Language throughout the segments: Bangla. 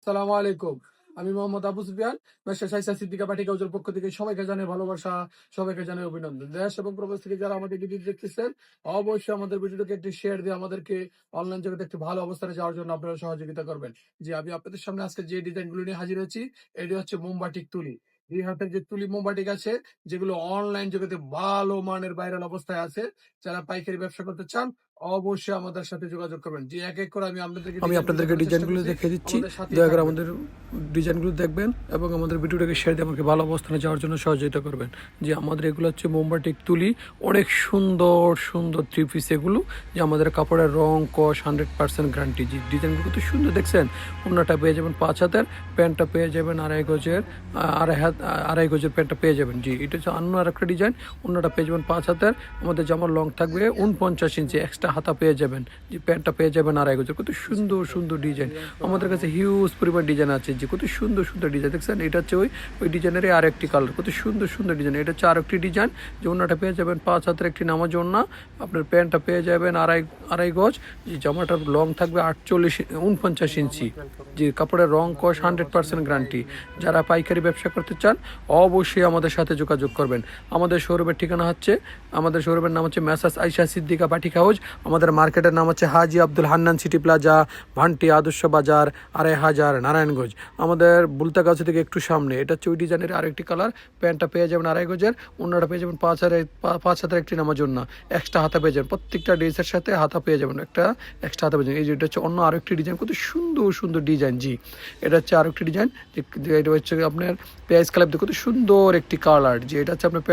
আসসালামু আলাইকুম। আমি মোহাম্মদ আবু সুফিয়ান। মেসার্স আইসা সিদ্দিকা পাটিকা হাউজের পক্ষ থেকে সবাইকে জানাই ভালোবাসা, সবাইকে জানাই অভিনন্দন। দেশ এবং প্রবাস থেকে যারা আমাদের ভিডিও দেখতেছেন, অবশ্যই আমাদের ভিডিওটাকে একটি শেয়ার দিয়ে আমাদেরকে অনলাইন জগতে একটি ভালো অবস্থানে যাওয়ার জন্য আপনারা সহযোগিতা করবেন। জি, আমি আপনাদের সামনে আজকে যে ডিজাইনগুলো নিয়ে হাজির হয়েছি, এটি হচ্ছে মোমবাটিক তুলি। এই হাতের যে তুলি মোমবাটিক আছে, যেগুলো অনলাইন জগতে ভালো মানের ভাইরাল অবস্থায় আছে, যারা পাইকারি ব্যবসা করতে চান, অবশ্যই আমাদের সাথে যোগাযোগ করবেন। যে এক এক করে আমি আপনাদেরকে ডিজাইনগুলো দেখিয়ে দিচ্ছি। আমাদের সাথেই দয়া করে থাকবেন। আমাদের ডিজাইনগুলো দেখবেন এবং আমাদের ভিডিওটাকে শেয়ার দিয়ে আমাকে ভালো অবস্থানে যাওয়ার জন্য সহযোগিতা করবেন। যে আমাদের এগুলো হচ্ছে মোমবাটিক তুলি, অনেক সুন্দর সুন্দর থ্রি পিস এগুলো, যে আমাদের কাপড়ের রং কস 100% গ্যারান্টি। যে ডিজাইনগুলো কত সুন্দর দেখছেন। ওনাটা পেয়ে যাবেন 5 হাতের, প্যান্টটা পেয়ে যাবেন আড়াই গজের প্যান্টটা পেয়ে যাবেন। জি, এটা হচ্ছে অন্য আরেকটা ডিজাইন। ওনাটা পেয়ে যাবেন 5 হাতের, আমাদের জামার লং থাকবে 49 ইঞ্চি, এক্সট্রা হাতা পেয়ে যাবেন। যে প্যান্টটা পেয়ে যাবেন আড়াই গজের। কত সুন্দর সুন্দর ডিজাইন, আমাদের কাছে হিউজ পরিমাণ ডিজাইন আছে। যে কত সুন্দর সুন্দর ডিজাইন দেখছেন। এটা হচ্ছে ওই ডিজাইনেরই আরেকটি কালার, কত সুন্দর সুন্দর ডিজাইন। এটা হচ্ছে আরেকটি ডিজাইন। যে ওনাটা পেয়ে যাবেন 5 হাতের একটি নামাজ ওন্না, আপনার প্যান্টটা পেয়ে যাবেন আড়াই গজ। যে জামাটার লং থাকবে 49 ইঞ্চি। যে কাপড়ের রং কস 100% গ্যারান্টি। যারা পাইকারি ব্যবসা করতে চান, অবশ্যই আমাদের সাথে যোগাযোগ করবেন। আমাদের শোরুমের ঠিকানা হচ্ছে, আমাদের শোরুমের নাম হচ্ছে মেসার্স আইসা সিদ্দিকা পাটিকা হাউজ। আমাদের মার্কেটের নাম হচ্ছে হাজি আব্দুল হান্নান সিটি প্লাজা, ভান্টি আদর্শ বাজার, 2500 নারায়ণগঞ্জ। আমাদের বুলতাগাছ থেকে একটু সামনে। এটা হচ্ছে ওই ডিজাইনের আরেকটি কালার। প্যান্টটা পেয়ে যাবেন আড়াই গজের, অন্যটা পেয়ে যাবেন 5 হাতের একটি নামার জন্য, এক্সট্রা হাতা পেয়ে যাবেন। প্রত্যেকটা ড্রেসের সাথে হাতা পেয়ে যাবেন, একটা এক্সট্রা হাতা পেয়ে যাবেন। এই যে এটা হচ্ছে অন্য আরেকটি ডিজাইন, কত সুন্দর সুন্দর ডিজাইন। জি, এটা হচ্ছে আরেকটি ডিজাইন। এটা হচ্ছে আপনার পেঁয়াজ কালার, কত সুন্দর একটি কালার। যে এটা হচ্ছে আপনার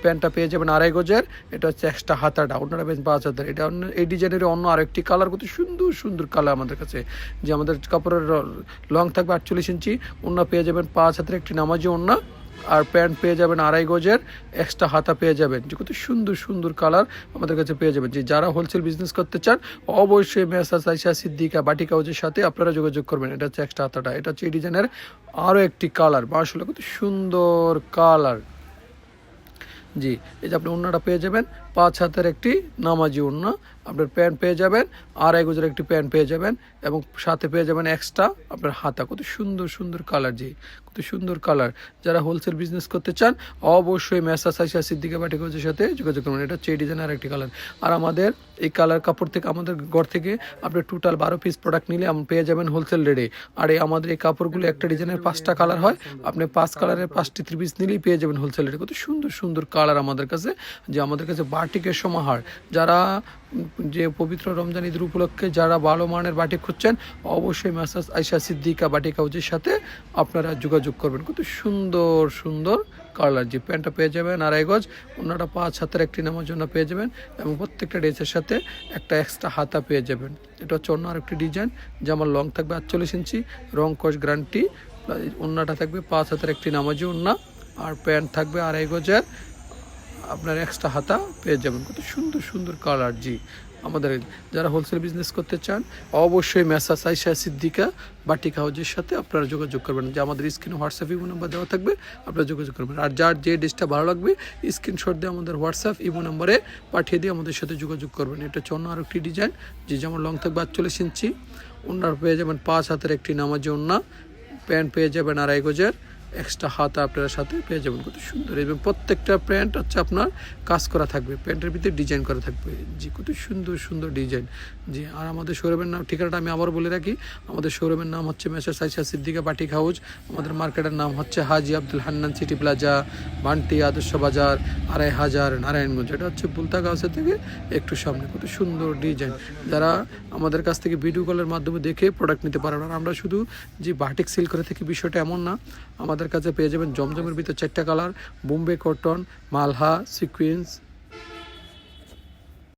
প্যান্টটা পেয়ে যাবেন আড়াই গজের, এটা হচ্ছে এক্সট্রা হাতাটা, অন্যটা পেয়ে 5 হাতের। এটা এই ডিজাইনের অন্য আরেকটি কালার, কত সুন্দর সুন্দর কালার আমাদের কাছে। যে আমাদের কাপড়ের লং থাকবে 48 ইঞ্চি, অন্য পেয়ে যাবেন 5 হাতের একটি নামাজি অন্য, আর প্যান্ট পেয়ে যাবেন আড়াই গজের, এক্সট্রা হাতা পেয়ে যাবেন। যে কত সুন্দর সুন্দর কালার আমাদের কাছে পেয়ে যাবেন। যে যারা হোলসেল বিজনেস করতে চান, অবশ্যই মেসার্স আইসা সিদ্দিকা বাটিকা হাউজের সাথে আপনারা যোগাযোগ করবেন। এটা হচ্ছে এক্সট্রা হাতাটা। এটা হচ্ছে এই ডিজাইনের আরও একটি কালার, মাশাআল্লাহ কত সুন্দর কালার। জি, এই যে আপনি ওন্নাটা পেয়ে যাবেন 5 হাতের একটি নামাজি ওন্না, আপনার প্যান্ট পেয়ে যাবেন আড়াই গজের একটি প্যান্ট পেয়ে যাবেন, এবং সাথে পেয়ে যাবেন এক্সট্রা আপনার হাতা। কত সুন্দর সুন্দর কালার। জি, কত সুন্দর কালার। যারা হোলসেল বিজনেস করতে চান, অবশ্যই মেসার্স আইসা সিদ্দিকা বাটিকা হাউজের সাথে যোগাযোগ করবেন। এটা হচ্ছে এই ডিজাইনের আরেকটি কালার। আর আমাদের এই কালার কাপড় থেকে, আমাদের ঘর থেকে আপনি টোটাল 12 পিস প্রোডাক্ট নিলে পেয়ে যাবেন হোলসেল রেটে। আর আমাদের এই কাপড়গুলো একটা ডিজাইনের 5টা কালার হয়, আপনি 5 কালারের 5টি 3 পিস নিলেই পেয়ে যাবেন হোলসেল রেটে। কত সুন্দর সুন্দর কালার আমাদের কাছে। যে আমাদের কাছে বাটিকের সমাহার। যারা যে পবিত্র রমজান ঈদের উপলক্ষে যারা ভালো মানের বাটিক খুঁজছেন, অবশ্যই মেসার্স আইসা সিদ্দিকা বাটিকা হাউজের সাথে আপনারা যোগাযোগ করবেন। কত সুন্দর সুন্দর কালার। যে প্যান্টটা পেয়ে যাবেন আড়াই গজ, অন্যটা 5 হাতের একটি নামার জন্য পেয়ে যাবেন, এবং প্রত্যেকটা ড্রেসের সাথে একটা এক্সট্রা হাতা পেয়ে যাবেন। এটা হচ্ছে অন্য আরেকটি ডিজাইন। জামার লং থাকবে 48 ইঞ্চি, রং কস গ্যারান্টি। অন্যটা থাকবে 5 হাতের একটি নামাজি ওন্না, আর প্যান্ট থাকবে আড়াই গজের, আপনার এক্সট্রা হাতা পেয়ে যাবেন। কত সুন্দর সুন্দর কালার। জি, আমাদের যারা হোলসেল বিজনেস করতে চান, অবশ্যই মেসার্স আইসা সিদ্দিকা বাটিকা হাউজের সাথে আপনারা যোগাযোগ করবেন। যে আমাদের স্ক্রিনে হোয়াটসঅ্যাপ ইমো নাম্বার দেওয়া থাকবে, আপনারা যোগাযোগ করবেন। আর যার যে ড্রেসটা ভালো লাগবে, স্ক্রিনশট দিয়ে আমাদের হোয়াটসঅ্যাপ ইমো নাম্বারে পাঠিয়ে দিয়ে আমাদের সাথে যোগাযোগ করবেন। এটা হচ্ছে অন্য আরেকটি ডিজাইন। যে যেমন লং থাকবে 48 ইঞ্চি, ওনার পেয়ে যাবেন 5 হাতের একটি নামাজি ওন্না, প্যান্ট পেয়ে যাবেন আড়াই গজের, এক্সট্রা হাতা আপনারা সাথে পেয়ে যাবেন। কত সুন্দর। এবং প্রত্যেকটা প্যান্ট হচ্ছে আপনার কাজ করা থাকবে, প্যান্টের ভিতরে ডিজাইন করা থাকবে। জি, কত সুন্দর সুন্দর ডিজাইন। জি, আর আমাদের শোরুমের নাম, ঠিকানাটা আমি আবার বলে রাখি। আমাদের শোরুমের নাম হচ্ছে মেসার্স আইসা সিদ্দিকা বাটিকা হাউজ। আমাদের মার্কেটের নাম হচ্ছে হাজি আব্দুল হান্নান সিটি প্লাজা, ভান্টি আদর্শ বাজার, 2500 নারায়ণগঞ্জ। এটা হচ্ছে বুলতাগাছের থেকে একটু সামনে। কত সুন্দর ডিজাইন। যারা আমাদের কাছ থেকে ভিডিও কলের মাধ্যমে দেখে প্রোডাক্ট নিতে পারেন। আর আমরা শুধু যে বাটিক সেল করে থাকি বিষয়টা এমন না। আমাদের কাছে পেয়ে যাবেন জমজমের ভিতর 4টা কালার, বোম্বে কটন, মালহা, সিকুয়েন্স,